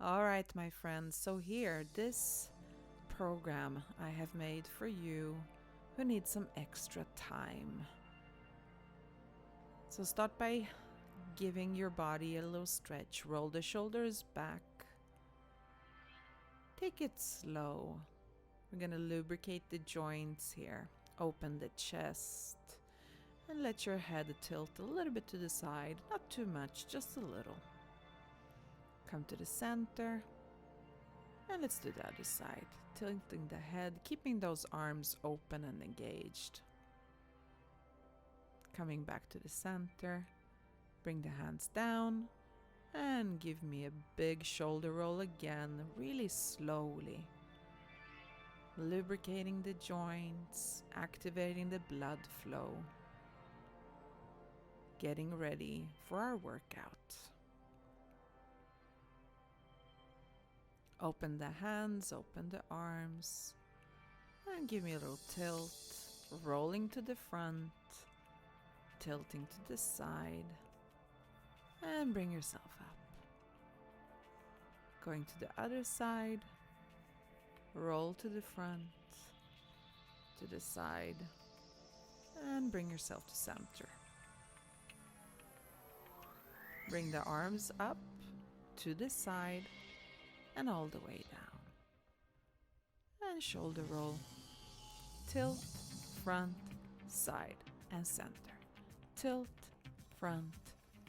All right, my friends, so here, this program I have made for you who need some extra time. So start by giving your body a little stretch. Roll the shoulders back. Take it slow. We're going to lubricate the joints here. Open the chest and let your head tilt a little bit to the side. Not too much, just a little. Come to the center. And let's do the other side. Tilting the head, keeping those arms open and engaged. Coming back to the center. Bring the hands down. And give me a big shoulder roll again, really slowly. Lubricating the joints, activating the blood flow. Getting ready for our workout. Open the hands, open the arms, and give me a little tilt, rolling to the front, tilting to the side, and bring yourself up. Going to the other side, roll to the front, to the side, and bring yourself to center. Bring the arms up to the side, and all the way down. And shoulder roll. Tilt, front, side, and center. Tilt, front,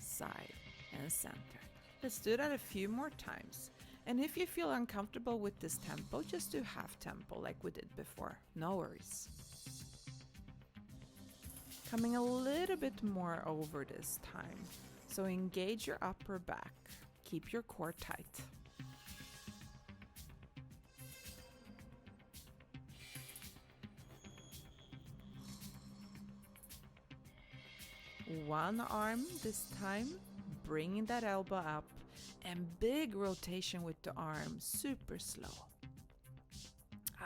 side, and center. Let's do that a few more times. And if you feel uncomfortable with this tempo, just do half tempo like we did before. No worries. Coming a little bit more over this time. So engage your upper back. Keep your core tight. One arm this time, bringing that elbow up, and big rotation with the arm, super slow.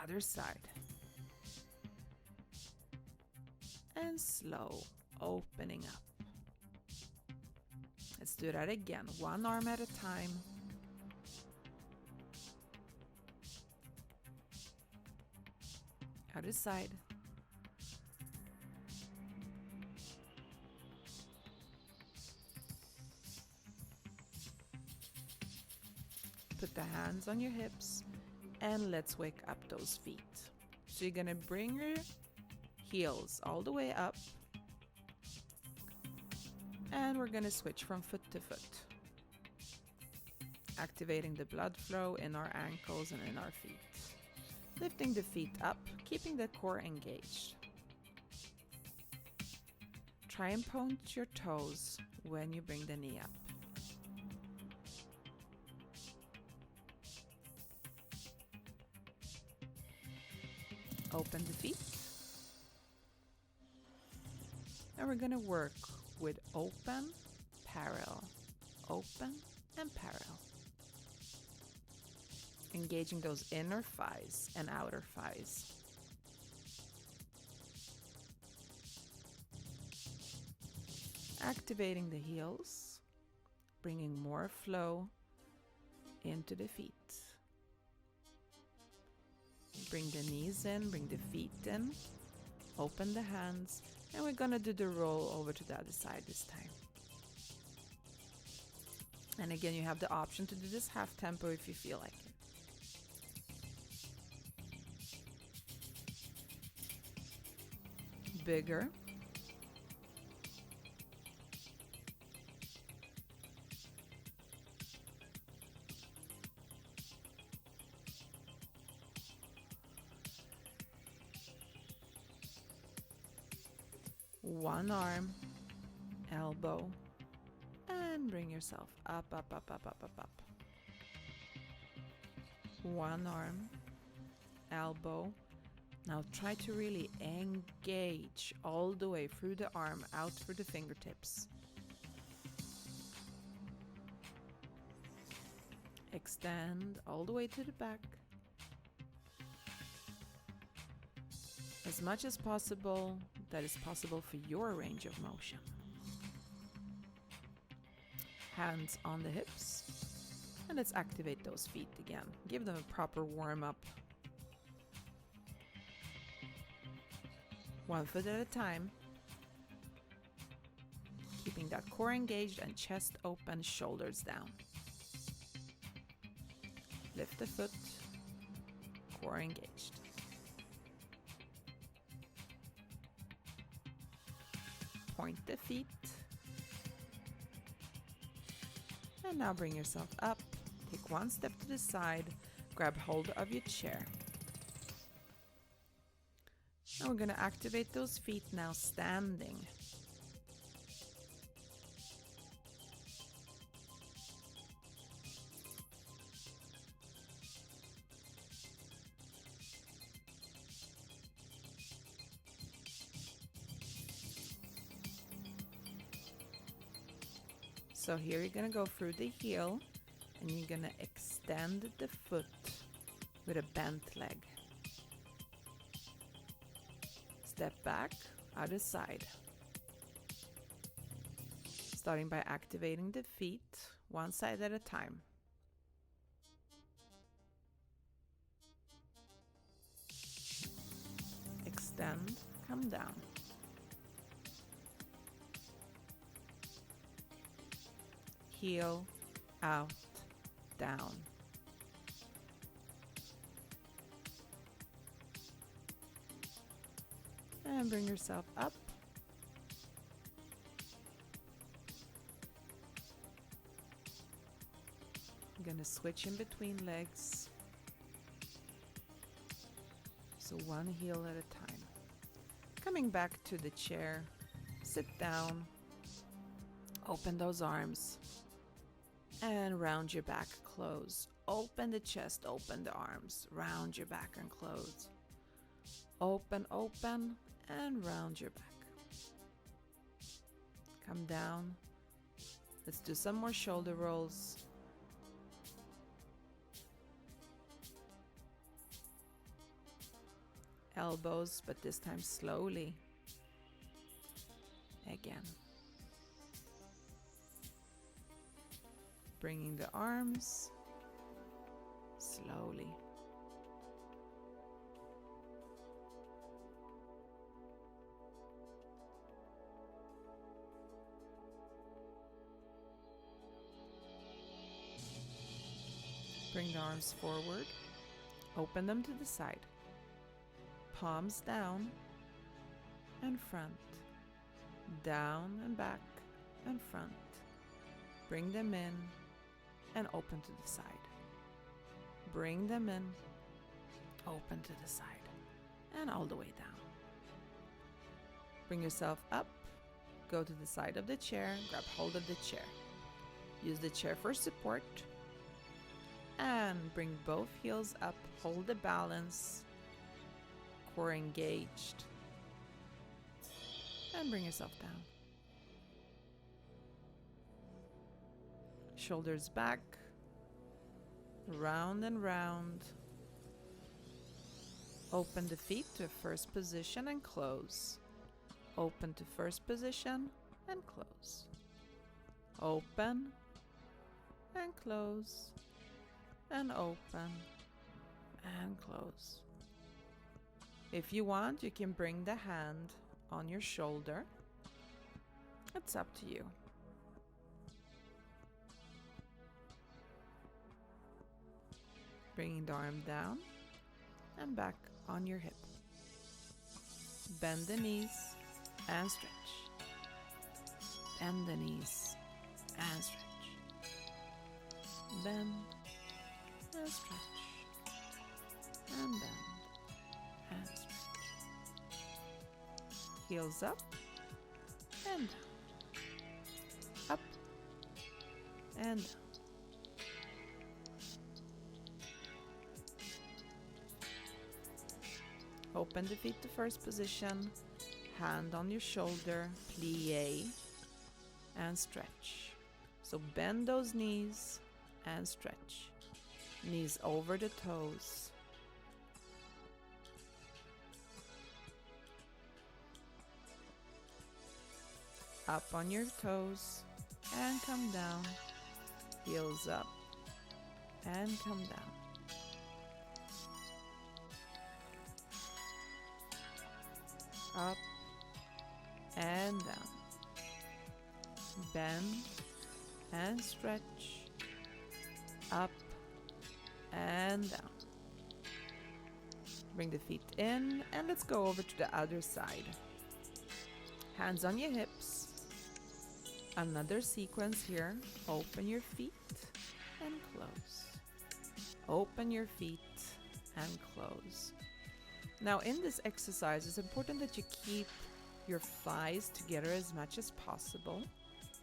Other side. And slow, opening up. Let's do that again, one arm at a time. Other side. Put the hands on your hips and let's wake up those feet. So you're gonna bring your heels all the way up and we're gonna switch from foot to foot. Activating the blood flow in our ankles and in our feet. Lifting the feet up, keeping the core engaged. Try and point your toes when you bring the knee up. Open the feet. And we're going to work with open, parallel, open, and parallel. Engaging those inner thighs and outer thighs. Activating the heels, bringing more flow into the feet. Bring the knees in, bring the feet in, open the hands, and we're gonna do the roll over to the other side this time. And again, you have the option to do this half tempo if you feel like it. Bigger. One arm, elbow, and bring yourself up, up, up, up, up, up, up. One arm, elbow. Now try to really engage all the way through the arm, out through the fingertips. Extend all the way to the back. As much as possible, that is possible for your range of motion. Hands on the hips And let's activate those feet again. Give them a proper warm-up. One foot at a time. Keeping that core engaged and chest open, shoulders down. Lift the foot, core engaged. Point the feet. And now bring yourself up. Take one step to the side. Grab hold of your chair. And we're going to activate those feet now standing. So here you're going to go through the heel and you're going to extend the foot with a bent leg. Step back, other side. Starting by activating the feet, one side at a time. Extend, come down. Heel, out, down. And bring yourself up. I'm going to switch in between legs. So one heel at a time. Coming back to the chair, sit down, open those arms, and round your back, close. Open the chest, open the arms, round your back and close. Open, open, and round your back. Come down. Let's do some more shoulder rolls. Elbows, but this time slowly. Again. Bringing the arms slowly. Bring the arms forward. Open them to the side. Palms down and front. Down and back and front. Bring them in and open to the side. Bring them in, open to the side, and all the way down. Bring yourself up, go to the side of the chair, grab hold of the chair. Use the chair for support, and bring both heels up, hold the balance, core engaged, and bring yourself down. Shoulders back, round and round. Open the feet to first position and close. Open to first position and close. Open and close and open and close. If you want, you can bring the hand on your shoulder. It's up to you. Bringing the arm down and back on your hip. Bend the knees and stretch. Bend the knees and stretch. Bend and stretch. And bend and stretch. Heels up and down. Up and down. Open the feet to first position, hand on your shoulder, plie, and stretch. So bend those knees and stretch. Knees over the toes. Up on your toes and come down, heels up and come down. Up and down. Bend and stretch. Up and down. Bring the feet in and let's go over to the other side. Hands on your hips. Another sequence here. Open your feet and close. Open your feet and close. Now in this exercise, it's important that you keep your thighs together as much as possible.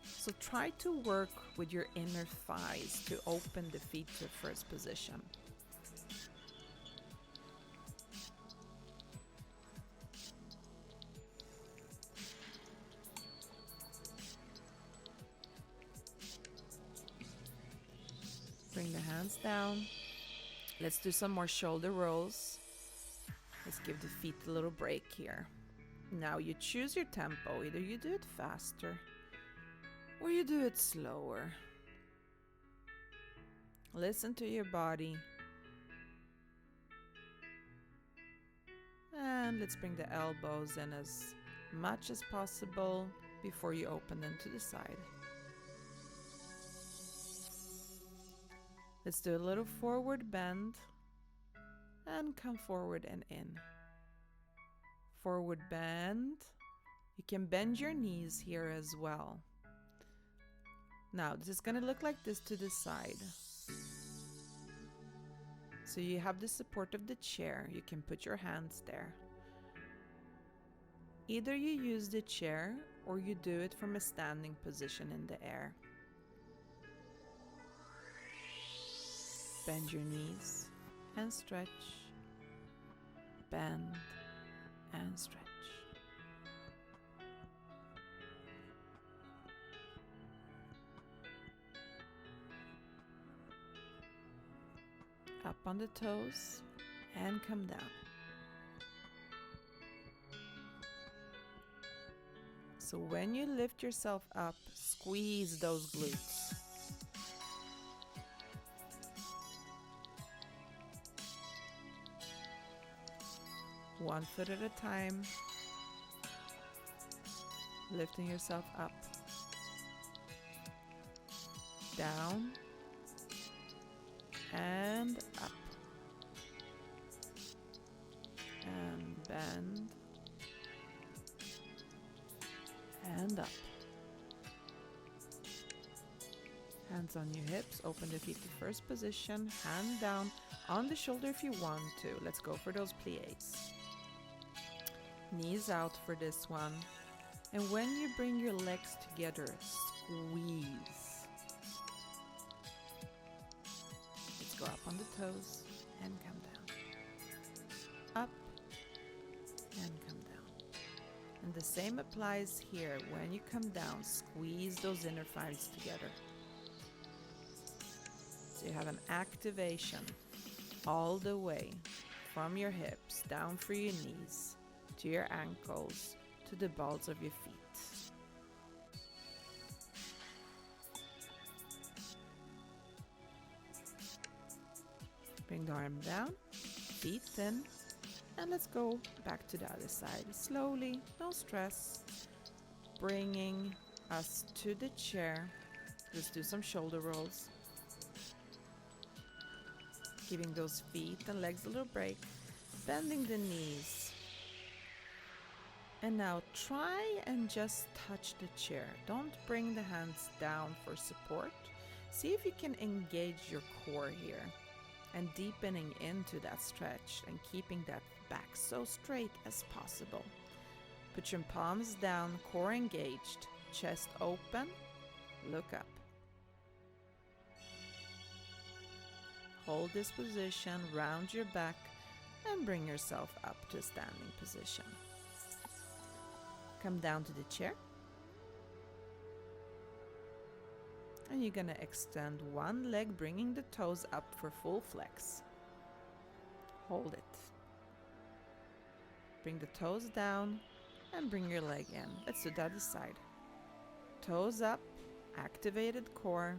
So try to work with your inner thighs to open the feet to first position. Bring the hands down. Let's do some more shoulder rolls. Let's give the feet a little break here. Now you choose your tempo. Either you do it faster or you do it slower. Listen to your body. And let's bring the elbows in as much as possible before you open them to the side. Let's do a little forward bend and come forward and in. Forward bend. You can bend your knees here as well. Now this is going to look like this to the side. So you have the support of the chair. You can put your hands there. Either you use the chair or you do it from a standing position in the air. Bend your knees and stretch. Bend and stretch. Up on the toes and come down. So when you lift yourself up, squeeze those glutes. One foot at a time, lifting yourself up, down, and up, and bend, and up. Hands on your hips, open the feet to first position, hand down on the shoulder if you want to. Let's go for those pliés. Knees out for this one. And when you bring your legs together, squeeze. Let's go up on the toes and come down. Up and come down. And the same applies here. When you come down, squeeze those inner thighs together. So you have an activation all the way from your hips, down through your knees, to your ankles, to the balls of your feet. Bring the arm down, feet in, and let's go back to the other side. Slowly, no stress, bringing us to the chair. Let's do some shoulder rolls. Giving those feet and legs a little break, bending the knees. And now try and just touch the chair. Don't bring the hands down for support. See if you can engage your core here and deepening into that stretch and keeping that back so straight as possible. Put your palms down, core engaged, chest open, look up. Hold this position, round your back, and bring yourself up to a standing position. Come down to the chair. And you're going to extend one leg, bringing the toes up for full flex. Hold it. Bring the toes down and bring your leg in. Let's do the other side. Toes up, activated core.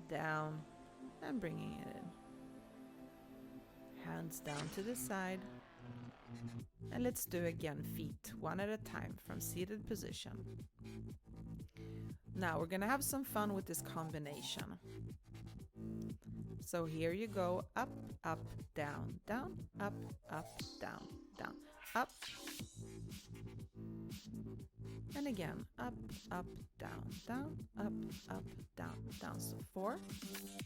down, and bringing it in. Hands down to the side. And let's do again feet, one at a time from seated position. Now we're gonna have some fun with this combination. So here you go, up, up, down, down, up, down, down, up. And again, up, down, down, up, down, down. So 4,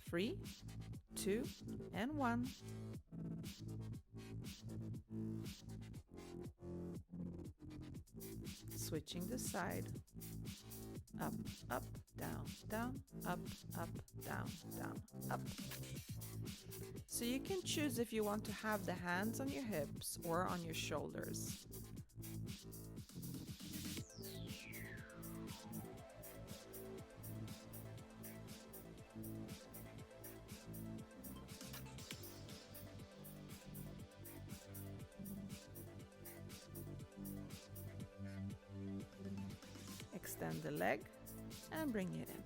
3, 2, and 1. Switching the side. Up, down, down, up, down, down, up. So you can choose if you want to have the hands on your hips or on your shoulders. Extend the leg and bring it in.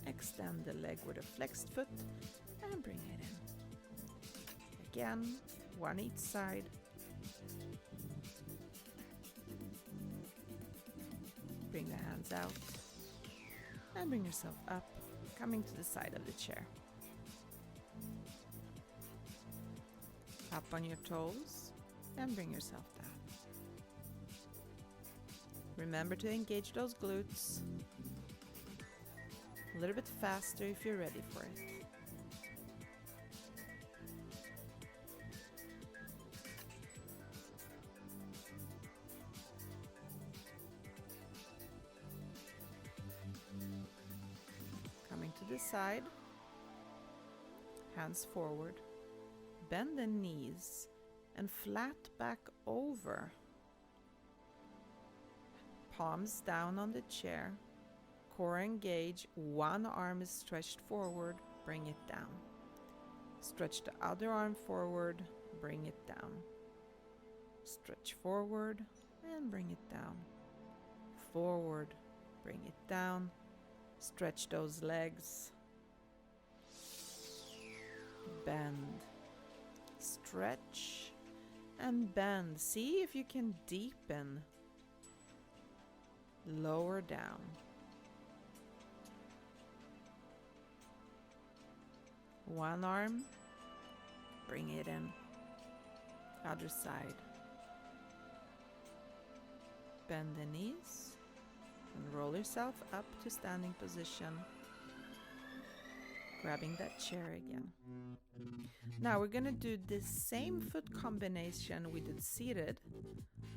Extend the leg with a flexed foot and bring it in. Again, one each side. Bring the hands out and bring yourself up, coming to the side of the chair. Up on your toes and bring yourself down. Remember to engage those glutes. A little bit faster if you're ready for it. Coming to the side, hands forward, bend the knees and flat back over. Palms down on the chair, core engaged, one arm is stretched forward, bring it down. Stretch the other arm forward, bring it down. Stretch forward and bring it down. Forward, bring it down. Stretch those legs. Bend. Stretch and bend. See if you can deepen. Lower down. One arm, bring it in. Other side. Bend the knees and roll yourself up to standing position. Grabbing that chair again. Now we're gonna do the same foot combination we did seated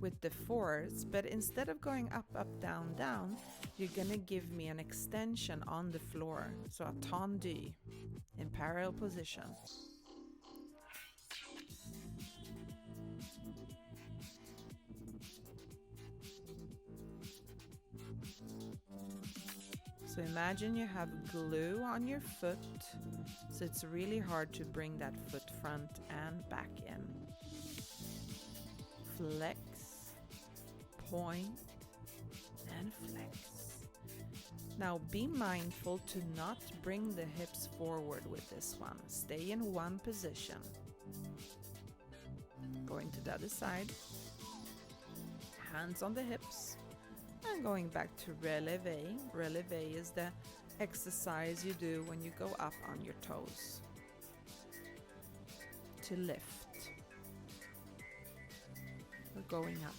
with the 4s, but instead of going up, down, down, you're gonna give me an extension on the floor. So a tendu in parallel position. So imagine you have glue on your foot, so it's really hard to bring that foot front and back in. Flex, point, and flex. Now be mindful to not bring the hips forward with this one. Stay in one position. Going to the other side. Hands on the hips. And going back to releve. Releve is the exercise you do when you go up on your toes. To lift. We're going up.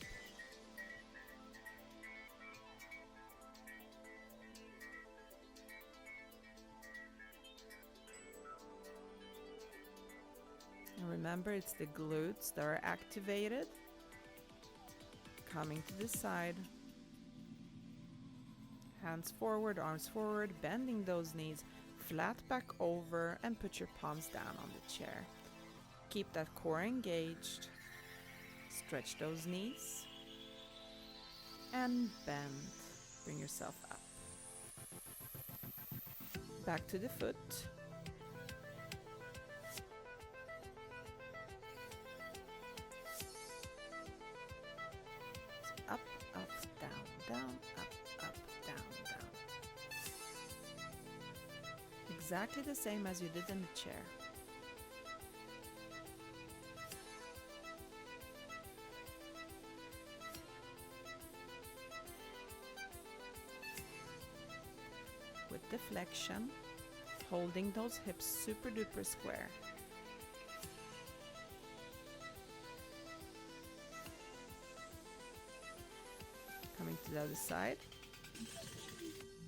And remember, it's the glutes that are activated. Coming to the side. Hands forward, arms forward, bending those knees, flat back over, and put your palms down on the chair. Keep that core engaged. Stretch those knees. And bend. Bring yourself up. Back to the foot. Up, up, down, down, up, down, down. exactly the same as you did in the chair. With deflection, holding those hips super duper square. Coming to the other side.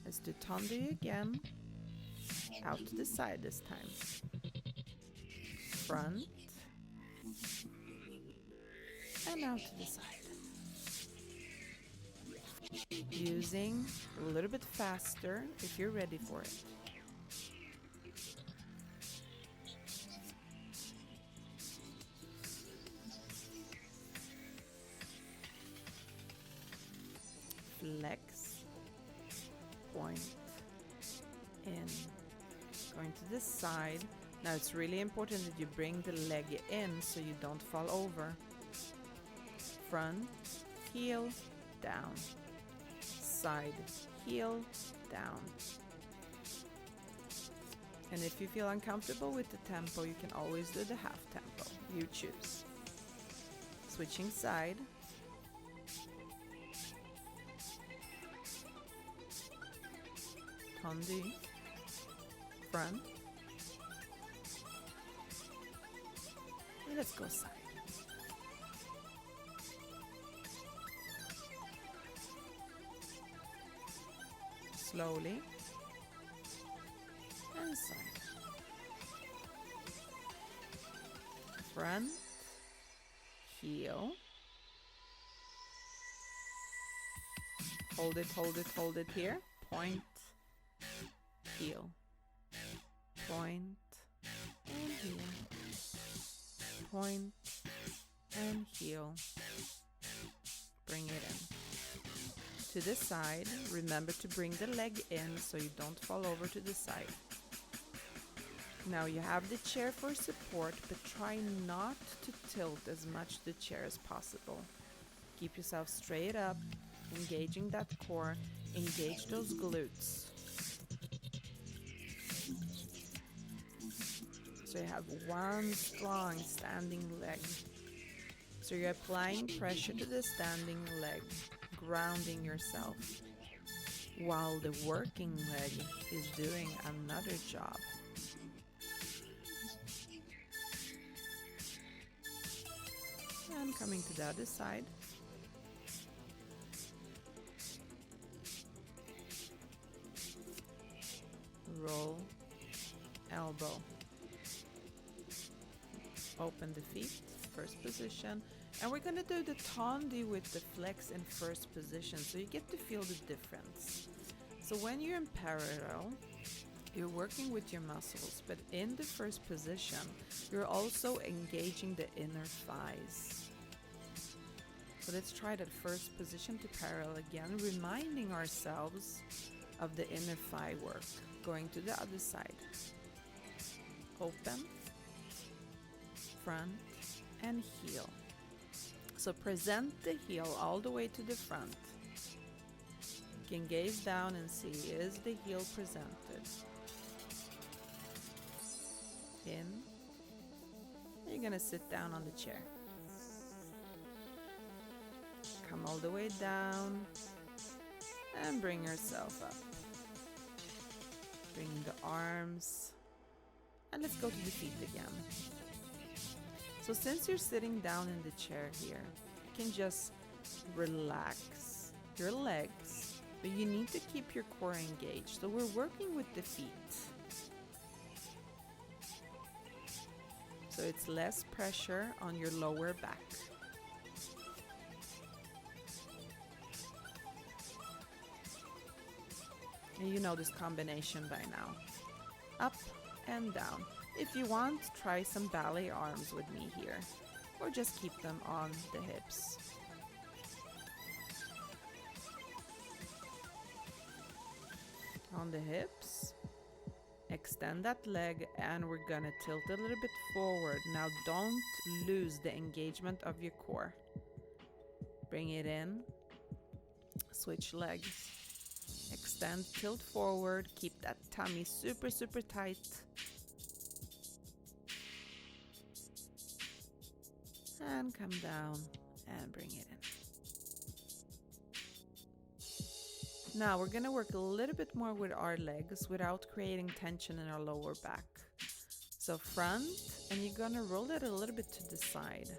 Let's do tendu again. Out to the side this time. Front. And out to the side. Using a little bit faster if you're ready for it. Flex, point, in, going to this side. Now it's really important that you bring the leg in so you don't fall over. Front, heel, down. Side, heel, down. And if you feel uncomfortable with the tempo, you can always do the half tempo. You choose. Switching side. Tendu, front, and let's go side. Slowly, and side. Front, heel. Hold it, hold it, hold it here. Point. Heel, point, and heel, point, and heel. Bring it in. To the side, remember to bring the leg in so you don't fall over to the side. Now you have the chair for support, but try not to tilt as much the chair as possible. Keep yourself straight up, engaging that core, engage those glutes. So you have one strong standing leg. So you're applying pressure to the standing leg, grounding yourself, while the working leg is doing another job. And coming to the other side. Roll, elbow. Open the feet, first position. And we're going to do the tendu with the flex in first position, so you get to feel the difference. So when you're in parallel, you're working with your muscles, but in the first position, you're also engaging the inner thighs. So let's try that first position to parallel again, reminding ourselves of the inner thigh work. Going to the other side. Open, front, and heel. So present the heel all the way to the front. You can gaze down and see, is the heel presented? In. You're gonna sit down on the chair. Come all the way down and bring yourself up. Bring the arms, and let's go to the feet again. So since you're sitting down in the chair here, you can just relax your legs, but you need to keep your core engaged. So we're working with the feet. So it's less pressure on your lower back. And you know this combination by now. Up and down. If you want, try some ballet arms with me here, or just keep them on the hips. On the hips, extend that leg, and we're gonna tilt a little bit forward. Now don't lose the engagement of your core. Bring it in, switch legs. Extend, tilt forward, keep that tummy super, super tight. And come down and bring it in. Now we're gonna work a little bit more with our legs without creating tension in our lower back. So front, and you're gonna roll it a little bit to the side.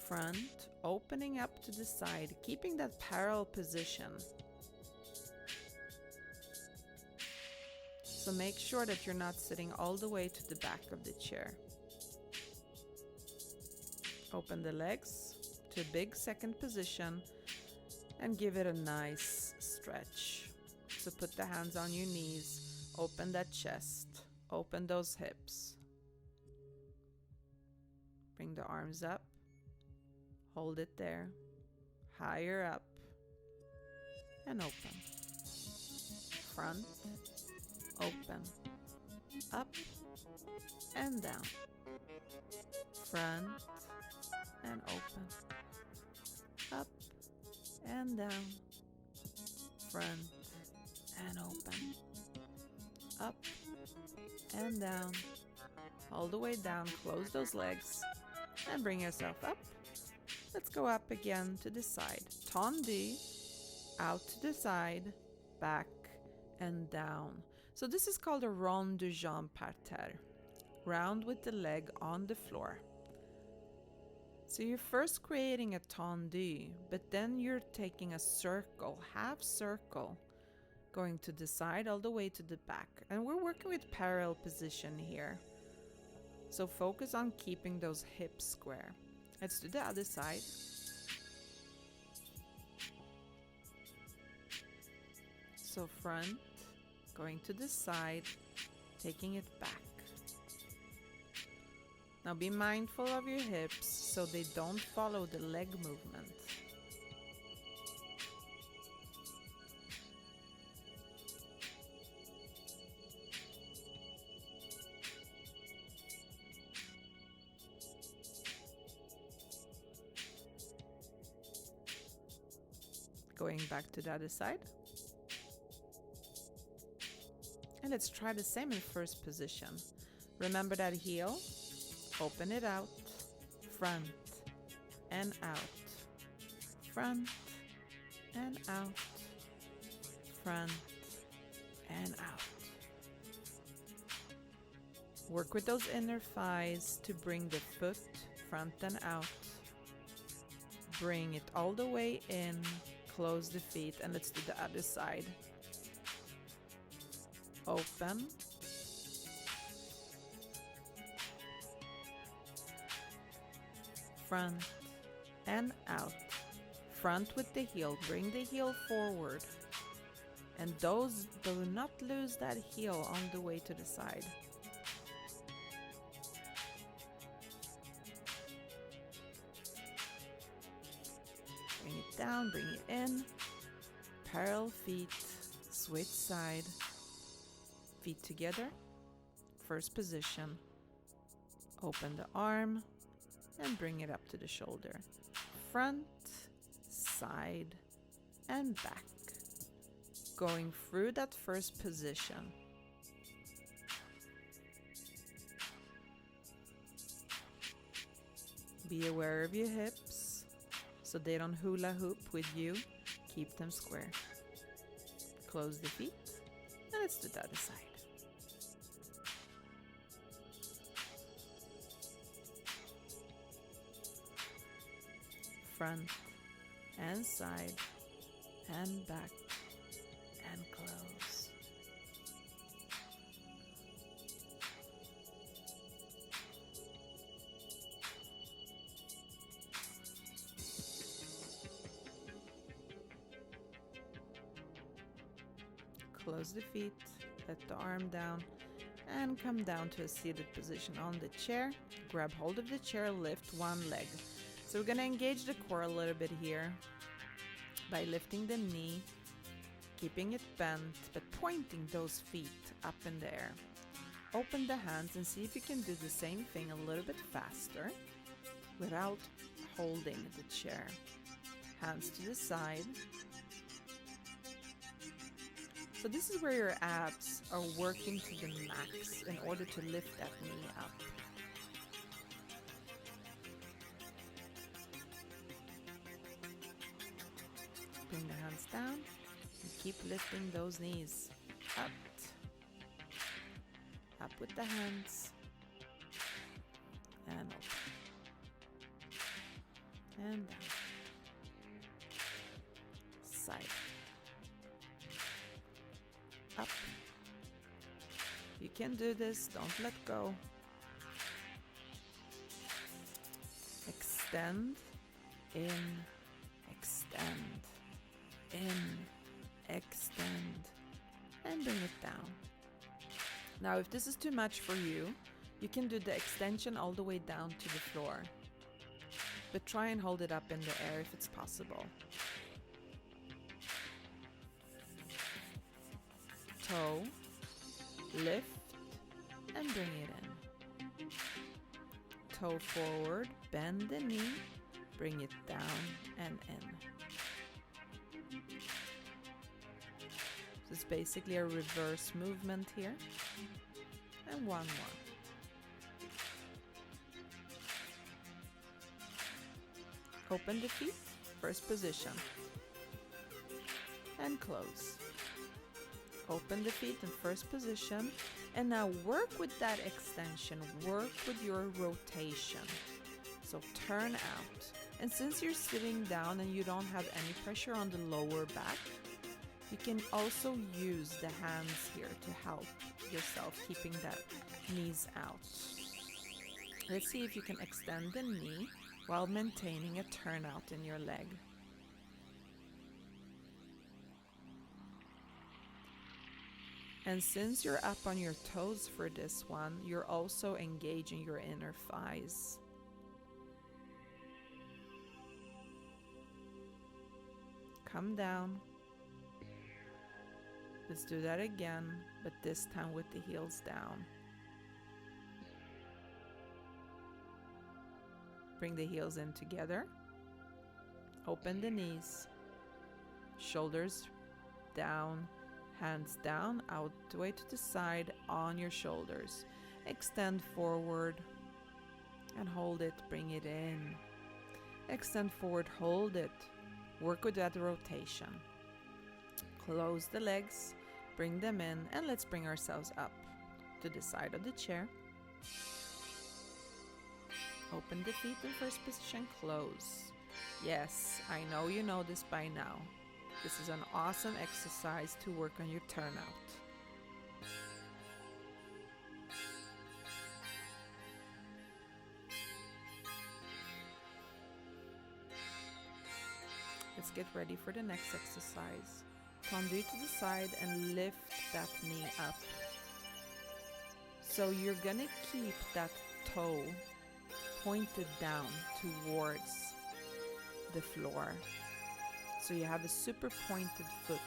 Front, opening up to the side, keeping that parallel position. So make sure that you're not sitting all the way to the back of the chair. Open the legs to a big second position and give it a nice stretch. So put the hands on your knees, open that chest, open those hips. Bring the arms up. Hold it there, higher up, and open. Front, open, up, and down. Front, and open, up, and down. Front, and open, up, and down. All the way down, close those legs, and bring yourself up. Let's go up again to the side. Tendu, out to the side, back and down. So this is called a rond de jambe par terre. Round with the leg on the floor. So you're first creating a tendu, but then you're taking a circle, half circle, going to the side all the way to the back. And we're working with parallel position here. So focus on keeping those hips square. Let's do the other side. So front, going to the side, taking it back. Now be mindful of your hips so they don't follow the leg movement. Going back to the other side. And let's try the same in first position. Remember that heel, open it out, front and out, front and out, front and out. Work with those inner thighs to bring the foot front and out. Bring it all the way in. Close the feet, and let's do the other side. Open. Front and out. Front with the heel. Bring the heel forward. And do not lose that heel on the way to the side. Bring it down, bring it in. Parallel feet, switch side. Feet together. First position. Open the arm and bring it up to the shoulder. Front, side, and back. Going through that first position. Be aware of your hips so they don't hula hoop with you. Keep them square. Close the feet, and let's do the other side. Front and side and back and close. Close the feet, let the arm down, and come down to a seated position on the chair. Grab hold of the chair, lift one leg. So we're going to engage the core a little bit here by lifting the knee, keeping it bent, but pointing those feet up in the air. Open the hands and see if you can do the same thing a little bit faster without holding the chair. Hands to the side, So this is where your abs are working to the max in order to lift that knee up. Bring the hands down and keep lifting those knees up. Up with the hands. And up. And down. Side. Up. You can do this, don't let go. Extend, in, extend, in, extend, and bring it down. Now, if this is too much for you, you can do the extension all the way down to the floor. But try and hold it up in the air if it's possible. Toe, lift, and bring it in. Toe forward, bend the knee, bring it down and in. This is basically a reverse movement here. And one more. Open the feet, first position. And close. Open the feet in first position. And now work with that extension, work with your rotation. So turn out. And since you're sitting down and you don't have any pressure on the lower back, you can also use the hands here to help yourself keeping that knees out. Let's see if you can extend the knee while maintaining a turnout in your leg. And since you're up on your toes for this one, you're also engaging your inner thighs. Come down. Let's do that again, but this time with the heels down. Bring the heels in together. Open the knees. Shoulders down. Hands down, out the way to the side on your shoulders. Extend forward and hold it, bring it in. Extend forward, hold it. Work with that rotation. Close the legs, bring them in, and let's bring ourselves up to the side of the chair. Open the feet in first position, close. Yes, I know you know this by now. This is an awesome exercise to work on your turnout. Let's get ready for the next exercise. Tendu to the side and lift that knee up. So you're gonna keep that toe pointed down towards the floor. So you have a super pointed foot.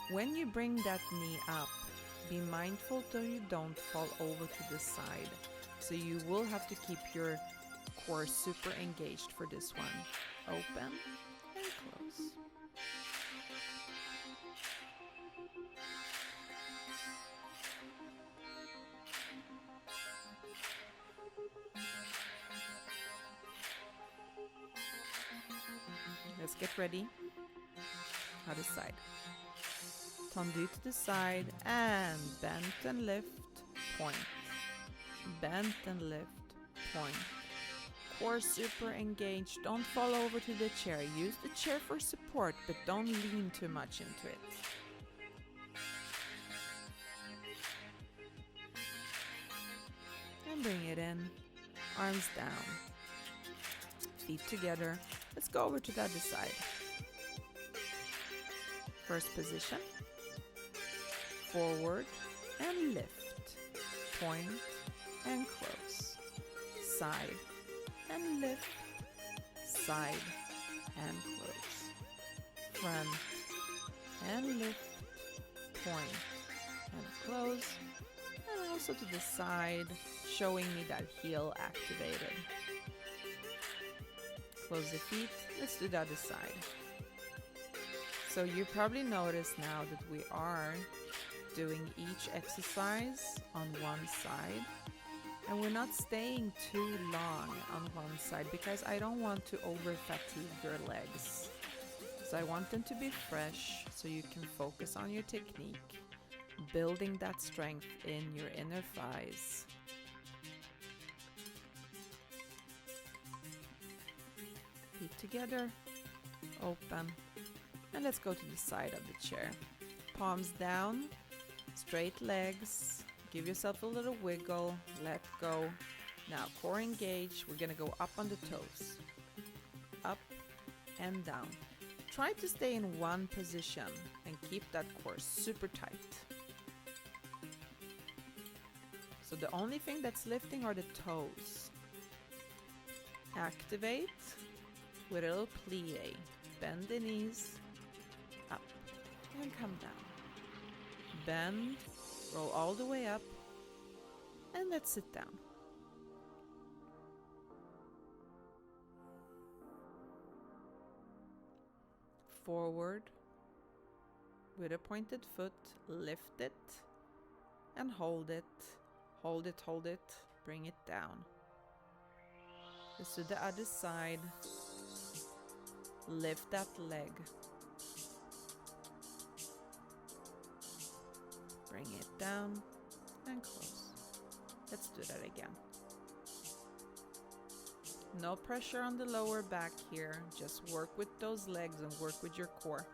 When you bring that knee up, be mindful so you don't fall over to the side. So you will have to keep your core super engaged for this one. Open and close. Let's get ready. Other side. Tendu to the side and bend and lift, point. Bend and lift, point. Core super engaged. Don't fall over to the chair. Use the chair for support, but don't lean too much into it. And bring it in. Arms down. Feet together. Let's go over to the other side. First position. Forward and lift. Point and close. Side and lift. Side and close. Front and lift. Point and close. And also to the side, showing me that heel activated. Close the feet. Let's do the other side. So you probably noticed now that we are doing each exercise on one side, and we're not staying too long on one side because I don't want to over fatigue your legs. So I want them to be fresh so you can focus on your technique, building that strength in your inner thighs. Feet together, open, and let's go to the side of the chair. Palms down, straight legs, give yourself a little wiggle, let go. Now core engaged, we're gonna go up on the toes, up and down. Try to stay in one position and keep that core super tight. So the only thing that's lifting are the toes. Activate with a little plie. Bend the knees, up and come down. Bend, roll all the way up, and let's sit down. Forward with a pointed foot, lift it and hold it, hold it, hold it, bring it down. Just to the other side, lift that leg, bring it down and close. Let's do that again. No pressure on the lower back here, just work with those legs and work with your core.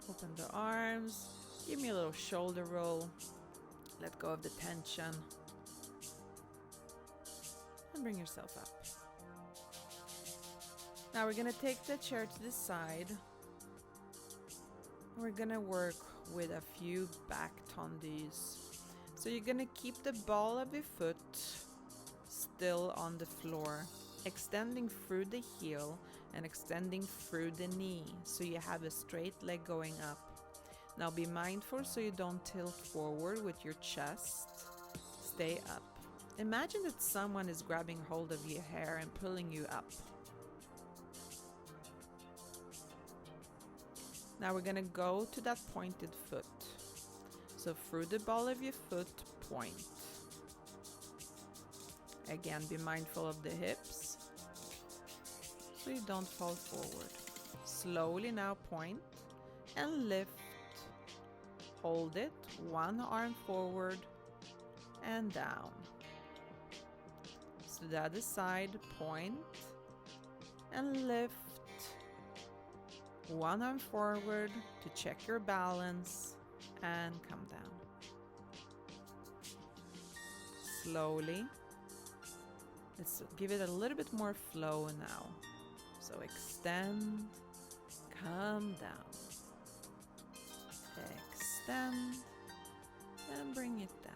Open the arms, give me a little shoulder roll, let go of the tension, and bring yourself up. Now we're gonna take the chair to the side. We're gonna work with a few back tendus. So you're gonna keep the ball of your foot still on the floor, extending through the heel and extending through the knee, so you have a straight leg going up. Now be mindful so you don't tilt forward with your chest. Stay up. Imagine that someone is grabbing hold of your hair and pulling you up. Now we're gonna go to that pointed foot. So through the ball of your foot, point. Again, be mindful of the hips so you don't fall forward. Slowly now point and lift. Hold it, one arm forward and down. So the other side, point and lift. One arm forward to check your balance and come down. Slowly. Let's give it a little bit more flow now. So extend, come down. Extend and bring it down.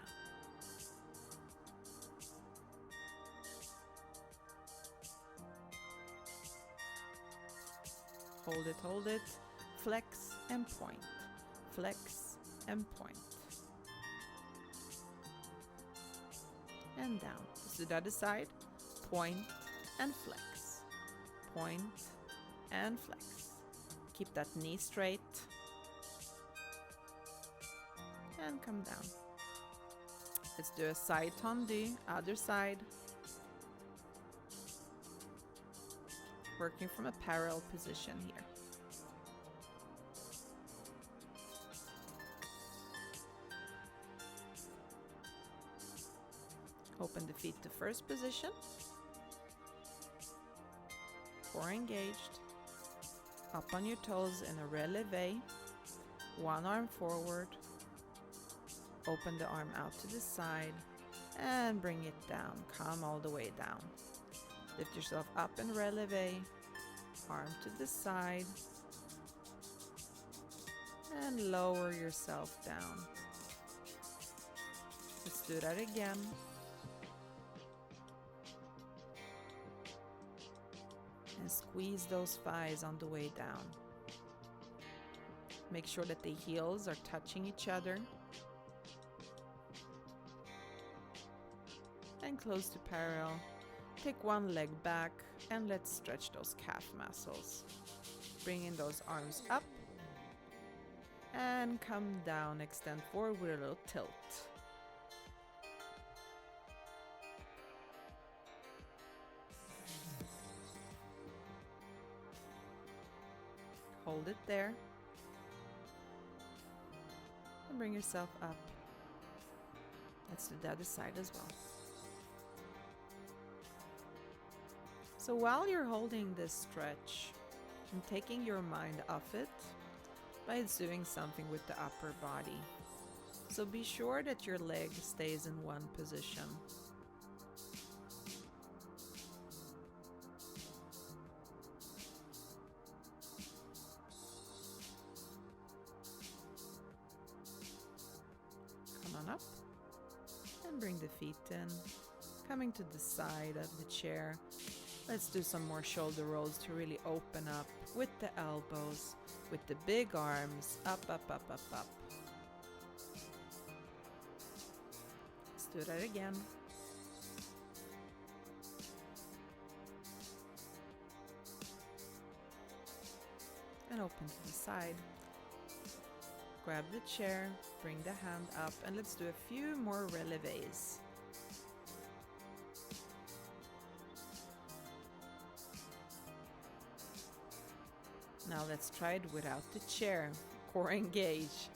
Hold it, flex and point, flex and point. And down. So the other side, point and flex, point and flex. Keep that knee straight and come down. Let's do a side tendu, other side. Working from a parallel position here. Open the feet to first position. Core engaged. Up on your toes in a releve. One arm forward. Open the arm out to the side and bring it down. Come all the way down. Lift yourself up and releve, arm to the side, and lower yourself down. Let's do that again. And squeeze those thighs on the way down. Make sure that the heels are touching each other. And close to parallel. Take one leg back and let's stretch those calf muscles. Bring in those arms up and come down, extend forward with a little tilt. Hold it there and bring yourself up. Let's do the other side as well. So while you're holding this stretch and taking your mind off it by doing something with the upper body. So be sure that your leg stays in one position. Come on up and bring the feet in, coming to the side of the chair. Let's do some more shoulder rolls to really open up with the elbows, with the big arms, up, up, up, up, up. Let's do that again. And open to the side. Grab the chair, bring the hand up, and let's do a few more releves. Now let's try it without the chair. Core engage.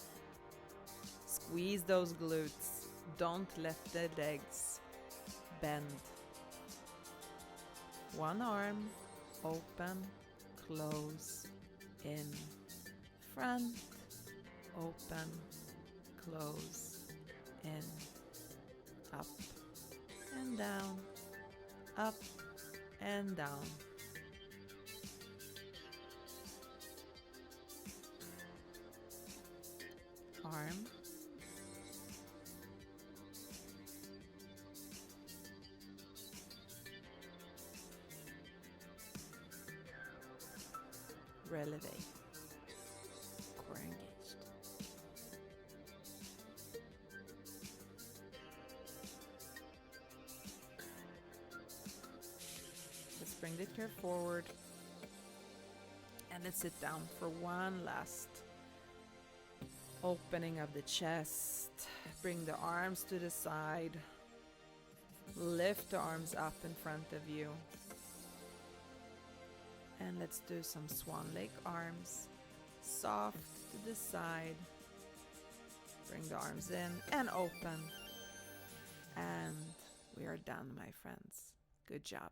Squeeze those glutes. Don't let the legs bend. One arm, open, close, in, front, open, close, in, up and down, up and down. Arm, releve, core engaged. Let's bring the chair forward and let's sit down for one last opening of the chest. Bring the arms to the side. Lift the arms up in front of you. And let's do some swan lake arms. Soft to the side. Bring the arms in and open. And we are done, my friends. Good job.